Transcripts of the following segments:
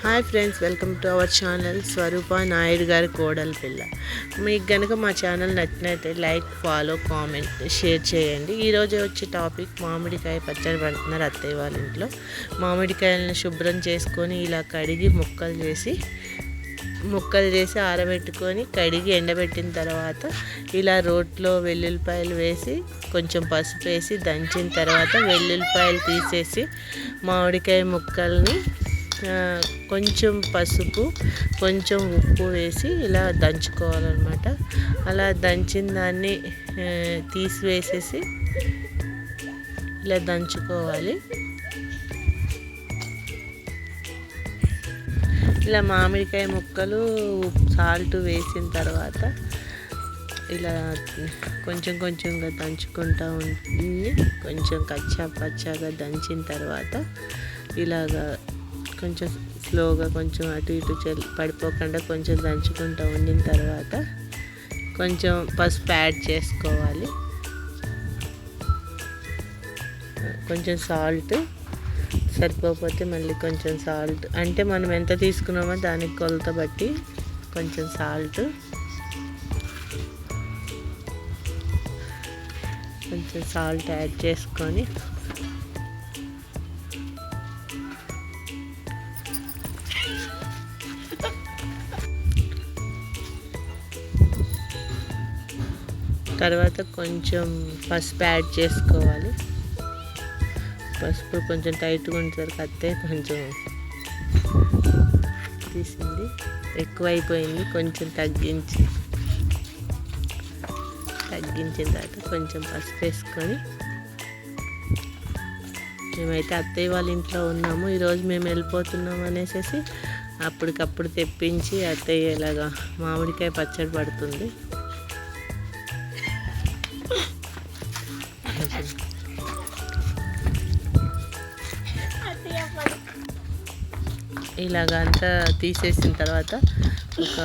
Hi friends, welcome to our channel Swaroopa Naidu గారి కోడల పిల్ల. మీకు కనుక మా ఛానల్ నచ్చినట్లయితే లైక్, ఫాలో, కామెంట్, షేర్ చేయండి. ఈరోజు వచ్చే టాపిక్ మామిడికాయ పచ్చడి పడుతున్నారు అత్తయ్య వాళ్ళ ఇంట్లో. మామిడికాయలను శుభ్రం చేసుకొని ఇలా కడిగి ముక్కలు చేసి ఆరబెట్టుకొని కడిగి ఎండబెట్టిన తర్వాత ఇలా రోట్లో వెల్లుల్లిపాయలు వేసి కొంచెం పసుపు వేసి దంచిన తర్వాత వెల్లుల్లిపాయలు తీసేసి మామిడికాయ ముక్కల్ని కొంచెం పసుపు కొంచెం ఉప్పు వేసి ఇలా దంచుకోవాలన్నమాట. అలా దంచిన దాన్ని తీసివేసేసి ఇలా దంచుకోవాలి. ఇలా మామిడికాయ ముక్కలు సాల్ట్ వేసిన తర్వాత ఇలా కొంచెంగా దంచుకుంటూ ఉంటుంది. కొంచెం పచ్చాగా దంచిన తర్వాత ఇలాగా కొంచెం స్లోగా కొంచెం అటు ఇటు పడిపోకుండా కొంచెం దంచుకుంటూ ఉండిన తర్వాత కొంచెం పసుపు యాడ్ చేసుకోవాలి. కొంచెం సాల్ట్, సరిపోతే మళ్ళీ కొంచెం సాల్ట్, అంటే మనం ఎంత తీసుకున్నామో దానికి కొలత బట్టి కొంచెం సాల్ట్, యాడ్ చేసుకొని తర్వాత కొంచెం పసుపు యాడ్ చేసుకోవాలి. పసుపు కొంచెం టైట్గా ఉంటుంది కత్తే కొంచెం తీసింది, ఎక్కువైపోయింది. కొంచెం తగ్గించిన తర్వాత కొంచెం పసుపు వేసుకొని మేమైతే అత్తయ్య వాళ్ళ ఇంట్లో ఉన్నాము. ఈరోజు మేము వెళ్ళిపోతున్నాము అనేసి అప్పటికప్పుడు తెప్పించి అత్తయ్య ఇలాగా మామిడికాయ పచ్చడి పడుతుంది. ఇలాగంతా తీసేసిన తర్వాత ఒక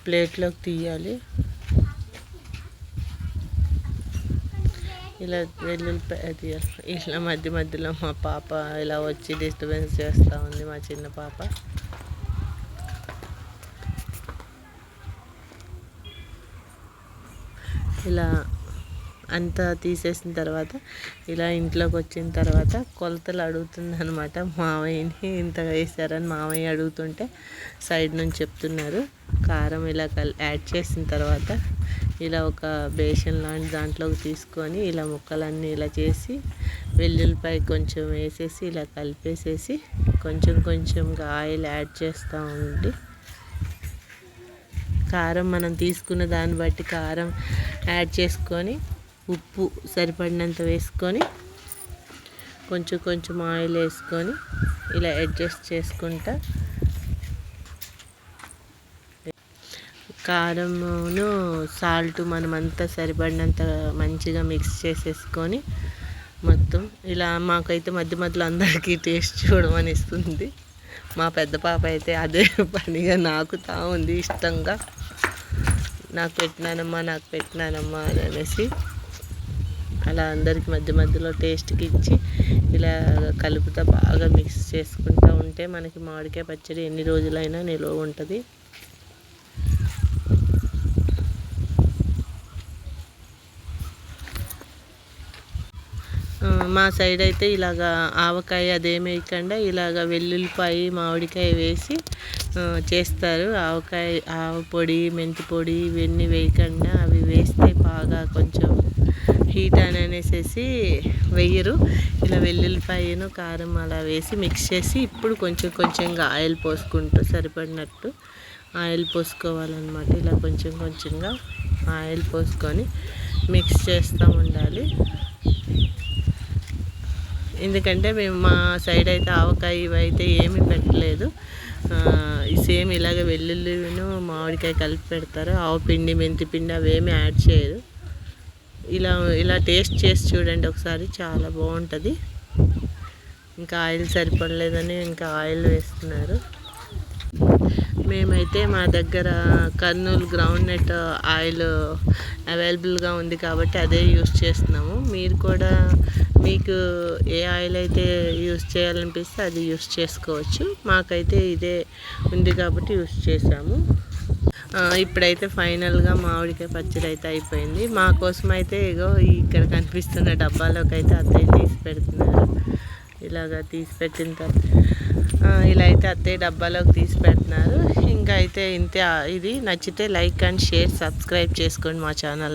ప్లేట్లోకి తీయాలి. ఇలా వెల్లుల్లిపాయ తీయాలి. ఇలా మధ్యలో మా పాప ఇలా వచ్చి డిస్టర్బెన్స్ చేస్తూ ఉంది, మా చిన్న పాప. ఇలా అంతా తీసేసిన తర్వాత ఇలా ఇంట్లోకి వచ్చిన తర్వాత కొలతలు అడుగుతుంది అనమాట. మావయ్యని ఇంత వేసారని మావయ్య అడుగుతుంటే సైడ్ నుంచి చెప్తున్నారు. కారం ఇలా యాడ్ చేసిన తర్వాత ఇలా ఒక బేషన్ లాంటి దాంట్లోకి తీసుకొని ఇలా ముక్కలన్నీ ఇలా చేసి వెల్లుల్లిపాయ కొంచెం వేసేసి ఇలా కలిపేసేసి కొంచెంగా ఆయిల్ యాడ్ చేస్తూ ఉండి కారం మనం తీసుకున్న దాన్ని బట్టి కారం యాడ్ చేసుకొని ఉప్పు సరిపడినంత వేసుకొని కొంచెం ఆయిల్ వేసుకొని ఇలా అడ్జస్ట్ చేసుకుంటా కారమును సాల్ట్ మనమంతా సరిపడినంత మంచిగా మిక్స్ చేసేసుకొని మొత్తం ఇలా మాకైతే మధ్యలో అందరికీ టేస్ట్ చూడమని ఇస్తుంది. మా పెద్ద పాప అయితే అదే పనిగా నాకుతా ఉంది ఇష్టంగా. నాకు పెట్టినానమ్మా అనేసి అలా అందరికి మధ్యలో టేస్ట్కి ఇచ్చి ఇలా కలుపుతా బాగా మిక్స్ చేసుకుంటూ ఉంటే మనకి మామిడికాయ పచ్చడి ఎన్ని రోజులైనా నిల్వ ఉంటుంది. మా సైడ్ అయితే ఇలాగా ఆవకాయ అదేమి వేయకుండా ఇలాగ వెల్లుల్లిపాయ మామిడికాయ వేసి చేస్తారు. ఆవ పొడి, మెంతి పొడి ఇవన్నీ వేయకుండా అవి వేస్తే బాగా కొంచెం హీట్ అనేసి వేయరు. ఇలా వెల్లుల్లిపాయను కారం అలా వేసి మిక్స్ చేసి ఇప్పుడు కొంచెంగా ఆయిల్ పోసుకుంటూ సరిపడినట్టు ఆయిల్ పోసుకోవాలన్నమాట. ఇలా కొంచెంగా ఆయిల్ పోసుకొని మిక్స్ చేస్తూ ఉండాలి. ఎందుకంటే మేము మా సైడ్ అయితే ఆవకాయ ఇవైతే ఏమీ పెట్టలేదు. సేమ్ ఇలాగ వెల్లుల్లిను మామిడికాయ కలిపి పెడతారు. ఆవు పిండి, మెంతి పిండి అవేమి యాడ్ చేయరు. ఇలా టేస్ట్ చేసి చూడండి ఒకసారి, చాలా బాగుంటుంది. ఇంకా ఆయిల్ సరిపడలేదని ఇంకా ఆయిల్ వేస్తున్నారు. మేమైతే మా దగ్గర కర్నూలు గ్రౌండ్నట్ ఆయిల్ అవైలబుల్గా ఉంది కాబట్టి అదే యూస్ చేస్తున్నాము. మీరు కూడా మీకు ఏ ఆయిల్ అయితే యూస్ చేయాలనిపిస్తే అది యూస్ చేసుకోవచ్చు. మాకైతే ఇదే ఉంది కాబట్టి యూస్ చేసాము. ఇప్పుడైతే ఫైనల్గా మామిడికాయ పచ్చడి అయితే అయిపోయింది. మా కోసం అయితే ఇగో ఇక్కడ కనిపిస్తున్న డబ్బాలోకి అయితే అత్తయ్య తీసి పెడుతున్నారు. ఇలాగ తీసి పెట్టిన తర్వాత ఇలా అయితే అత్తయ్య డబ్బాలోకి తీసి పెడుతున్నారు. ఇంకా అయితే ఇంతే. ఇది నచ్చితే లైక్ అండ్ షేర్, సబ్స్క్రైబ్ చేసుకోండి మా ఛానల్.